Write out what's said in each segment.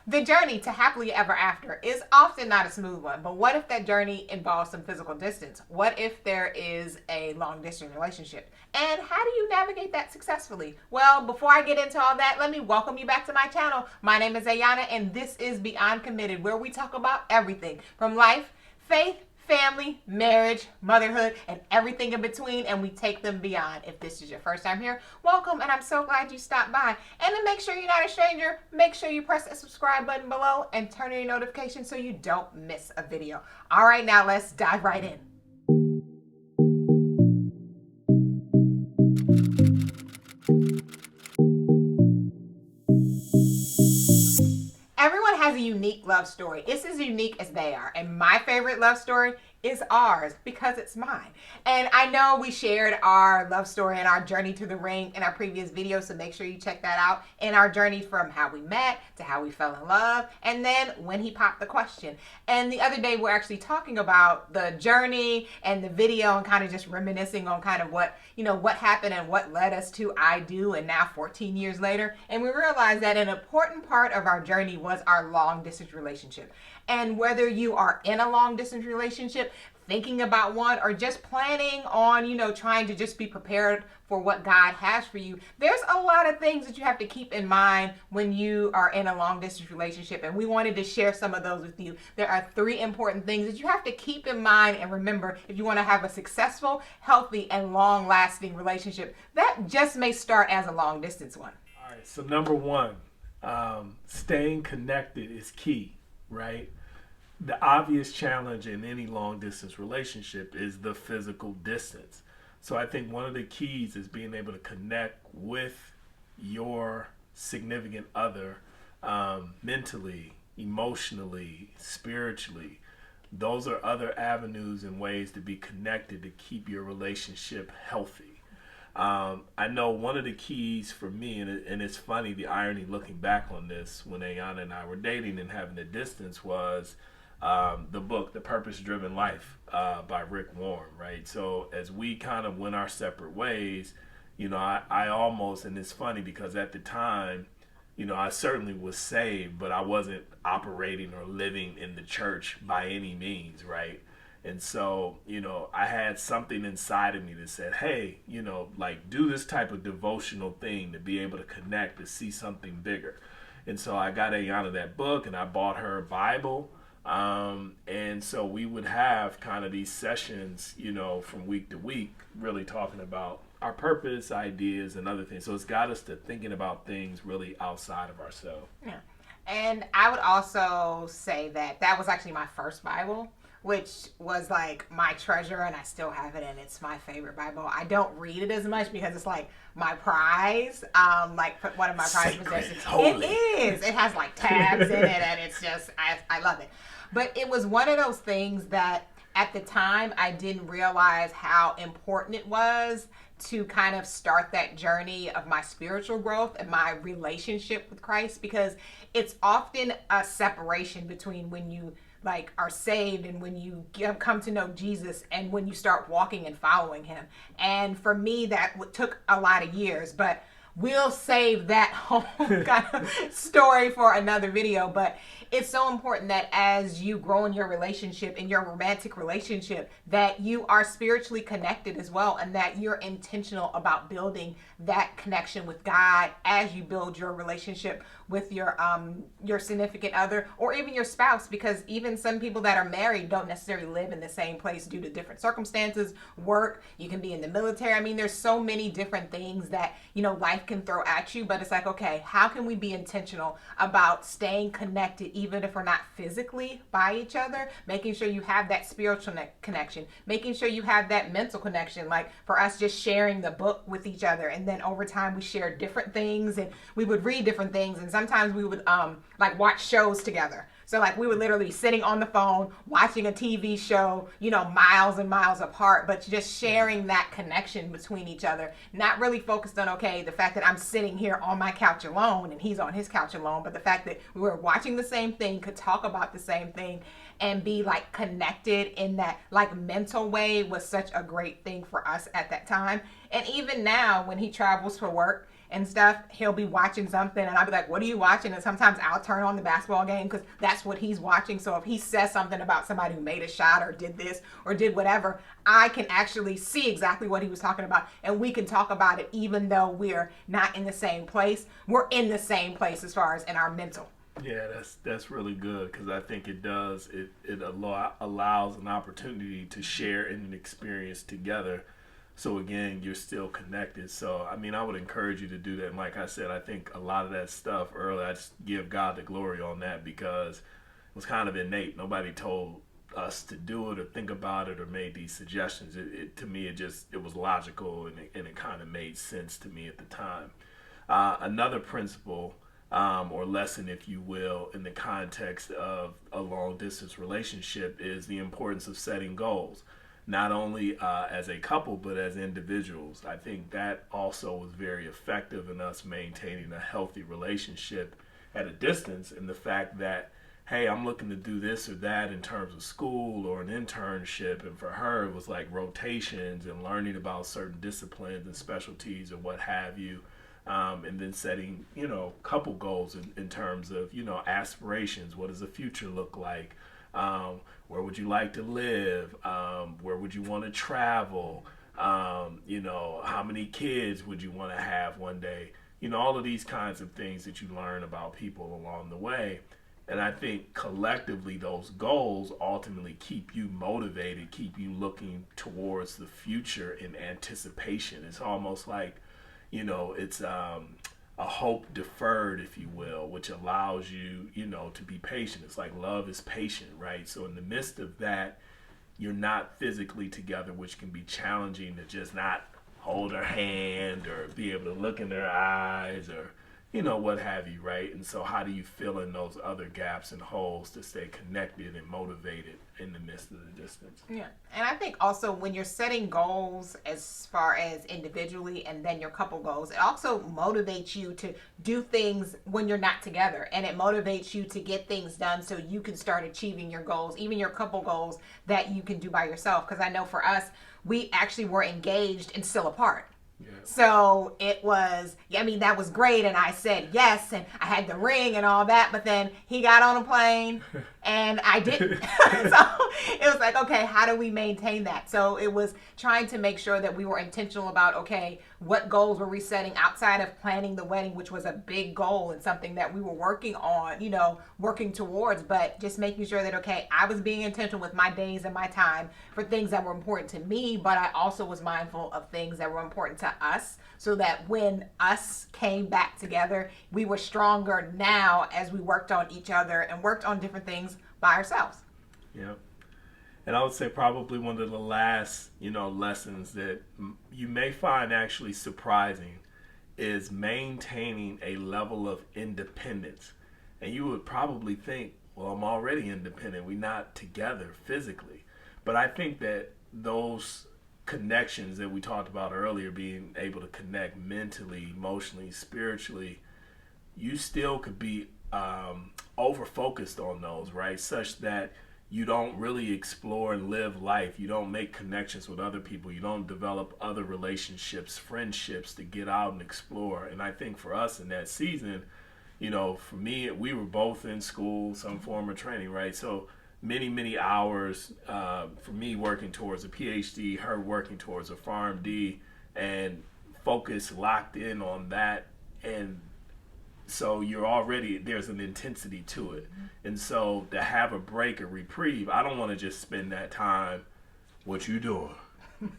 The journey to happily ever after is often not a smooth one, but what if that journey involves some physical distance? What if there is a long distance relationship? And how do you navigate that successfully? Well, before I get into all that, let me welcome you back to my channel. My name is Ayanna, and this is Beyond Committed, where we talk about everything from life, faith, family, marriage, motherhood, and everything in between, and we take them beyond. If this is your first time here, welcome, and I'm so glad you stopped by. And to make sure you're not a stranger, make sure you press that subscribe button below and turn on your notifications so you don't miss a video. All right, now let's dive right in. Everyone has a unique love story. It's as unique as they are. And my favorite love story is ours because it's mine. And I know we shared our love story and our journey to the ring in our previous video, so make sure you check that out. And our journey from how we met to how we fell in love, and then when he popped the question. And the other day we're actually talking about the journey and the video and kind of just reminiscing on kind of what happened and what led us to I Do, and now 14 years later. And we realized that an important part of our journey was our long distance relationship. And whether you are in a long distance relationship, thinking about one, or just planning on, trying to just be prepared for what God has for you, there's a lot of things that you have to keep in mind when you are in a long distance relationship. And we wanted to share some of those with you. There are 3 important things that you have to keep in mind and remember if you want to have a successful, healthy, and long lasting relationship that just may start as a long distance one. All right, so number 1, staying connected is key, right? The obvious challenge in any long distance relationship is the physical distance. So I think one of the keys is being able to connect with your significant other mentally, emotionally, spiritually. Those are other avenues and ways to be connected to keep your relationship healthy. I know one of the keys for me, and it's funny, the irony looking back on this, when Ayanna and I were dating and having the distance, was the book, The Purpose-Driven Life, by Rick Warren, right? So as we kind of went our separate ways, I almost, and it's funny because at the time, I certainly was saved, but I wasn't operating or living in the church by any means, right? And so, I had something inside of me that said, hey, do this type of devotional thing to be able to connect, to see something bigger. And so I got Ayanna that book, and I bought her a Bible. And so we would have kind of these sessions, from week to week, really talking about our purpose, ideas, and other things. So it's got us to thinking about things really outside of ourselves. Yeah. And I would also say that was actually my first Bible, which was like my treasure, and I still have it, and it's my favorite Bible. I don't read it as much because it's like my prize, like one of my prized possessions. It is. It has like tabs in it, and it's just, I love it. But it was one of those things that at the time I didn't realize how important it was to kind of start that journey of my spiritual growth and my relationship with Christ, because it's often a separation between when you are saved and when you come to know Jesus and when you start walking and following him. And for me, that took a lot of years, but we'll save that whole kind of story for another video. But it's so important that as you grow in your relationship, in your romantic relationship, that you are spiritually connected as well, and that you're intentional about building that connection with God as you build your relationship with your significant other, or even your spouse, because even some people that are married don't necessarily live in the same place due to different circumstances, work, you can be in the military. I mean, there's so many different things that, life can throw at you, but it's like, okay, how can we be intentional about staying connected even if we're not physically by each other, making sure you have that spiritual connection, making sure you have that mental connection, like for us, just sharing the book with each other. And then over time we shared different things, and we would read different things, and sometimes we would watch shows together. So we would literally be sitting on the phone watching a TV show, miles and miles apart, but just sharing that connection between each other, not really focused on, okay, the fact that I'm sitting here on my couch alone and he's on his couch alone, but the fact that we were watching the same thing, could talk about the same thing, and be connected in that mental way was such a great thing for us at that time. And even now when he travels for work, and stuff, he'll be watching something and I'll be like, what are you watching? And sometimes I'll turn on the basketball game because that's what he's watching. So if he says something about somebody who made a shot or did this or did whatever, I can actually see exactly what he was talking about, and we can talk about it even though we're not in the same place. We're in the same place as far as in our mental. Yeah, that's really good because I think it allows an opportunity to share in an experience together. So again, you're still connected. So I mean, I would encourage you to do that. And like I said, I think a lot of that stuff earlier, I just give God the glory on that because it was kind of innate. Nobody told us to do it or think about it or made these suggestions. To me, it was logical and it kind of made sense to me at the time. Another principle or lesson, if you will, in the context of a long distance relationship is the importance of setting goals, not only as a couple, but as individuals. I think that also was very effective in us maintaining a healthy relationship at a distance, in the fact that, hey, I'm looking to do this or that in terms of school or an internship. And for her, it was like rotations and learning about certain disciplines and specialties or what have you. And then setting, couple goals in terms of, aspirations. What does the future look like? Where would you like to live? Where would you want to travel? How many kids would you want to have one day? All of these kinds of things that you learn about people along the way. And I think collectively those goals ultimately keep you motivated, keep you looking towards the future in anticipation. It's almost like, it's a hope deferred, if you will, which allows you, to be patient. It's like love is patient, right? So in the midst of that, you're not physically together, which can be challenging to just not hold her hand or be able to look in their eyes or, what have you, right? And so how do you fill in those other gaps and holes to stay connected and motivated in the midst of the distance? Yeah. And I think also when you're setting goals as far as individually and then your couple goals, it also motivates you to do things when you're not together. And it motivates you to get things done so you can start achieving your goals, even your couple goals that you can do by yourself. Because I know for us, we actually were engaged and still apart. Yeah. So it was, that was great. And I said yes. And I had the ring and all that. But then he got on a plane and I didn't. So it was like, okay, how do we maintain that? So it was trying to make sure that we were intentional about, okay, what goals were we setting outside of planning the wedding, which was a big goal and something that we were working on, working towards, but just making sure that, okay, I was being intentional with my days and my time for things that were important to me, but I also was mindful of things that were important to us, so that when us came back together, we were stronger now as we worked on each other and worked on different things by ourselves. Yeah. And I would say probably one of the last, lessons that you may find actually surprising is maintaining a level of independence. And you would probably think, well, I'm already independent. We're not together physically. But I think that those connections that we talked about earlier, being able to connect mentally, emotionally, spiritually, you still could be over focused on those, right? Such that you don't really explore and live life. You don't make connections with other people. You don't develop other relationships, friendships to get out and explore. And I think for us in that season, for me, we were both in school, some form of training, right? So many hours for me working towards a PhD, her working towards a PharmD, and focus locked in on that. And so there's an intensity to it. And so to have a break, a reprieve, I don't want to just spend that time, what you doing?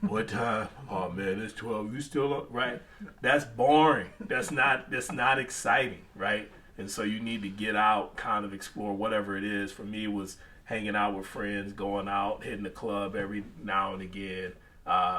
What time? Oh man, it's 12. You still up? Right? That's boring. That's not exciting, right? And so you need to get out, kind of explore whatever it is. For me, it was hanging out with friends, going out, hitting the club every now and again,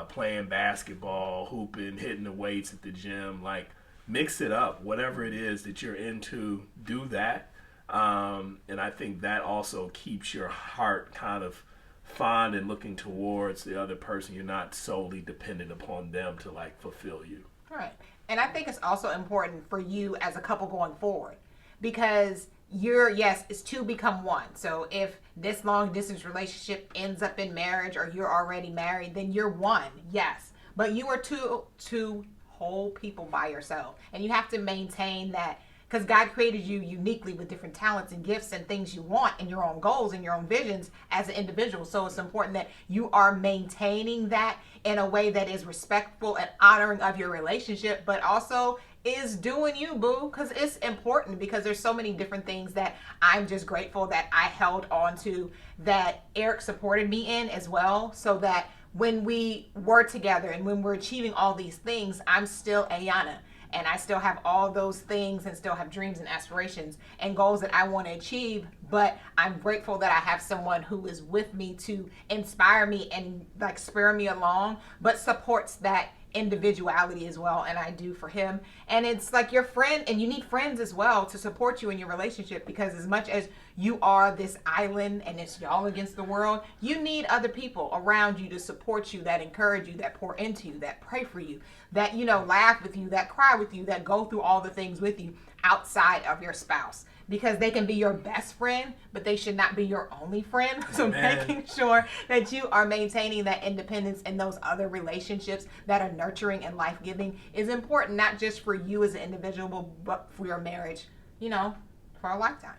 playing basketball, hooping, hitting the weights at the gym, like mix it up. Whatever it is that you're into, do that. And I think that also keeps your heart kind of fond and looking towards the other person. You're not solely dependent upon them to like fulfill you. Right. And I think it's also important for you as a couple going forward, because it's two become one. So if this long distance relationship ends up in marriage or you're already married, then you're one. Yes. But you are two whole people by yourself. And you have to maintain that, because God created you uniquely with different talents and gifts and things you want and your own goals and your own visions as an individual. So it's important that you are maintaining that in a way that is respectful and honoring of your relationship, but also is doing you, boo, because it's important, because there's so many different things that I'm just grateful that I held on to, that Eric supported me in as well, so that when we were together and when we're achieving all these things, I'm still Ayanna. And I still have all those things and still have dreams and aspirations and goals that I want to achieve. But I'm grateful that I have someone who is with me to inspire me and like spur me along, but supports that individuality as well. And I do for him. And it's like your friend, and you need friends as well to support you in your relationship, because as much as you are this island and it's y'all against the world, you need other people around you to support you, that encourage you, that pour into you, that pray for you, that, you know, laugh with you, that cry with you, that go through all the things with you outside of your spouse. Because they can be your best friend, but they should not be your only friend. So making sure that you are maintaining that independence in those other relationships that are nurturing and life-giving is important, not just for you as an individual, but for your marriage, you know, for a lifetime.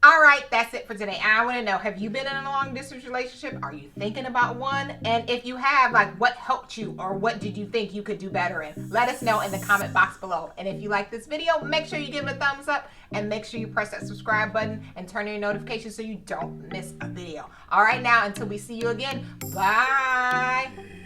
All right, that's it for today. I want to know, have you been in a long distance relationship? Are you thinking about one? And if you have, like, what helped you, or what did you think you could do better in? Let us know in the comment box below. And if you like this video, make sure you give it a thumbs up, and make sure you press that subscribe button and turn on your notifications so you don't miss a video. All right, now, until we see you again, bye.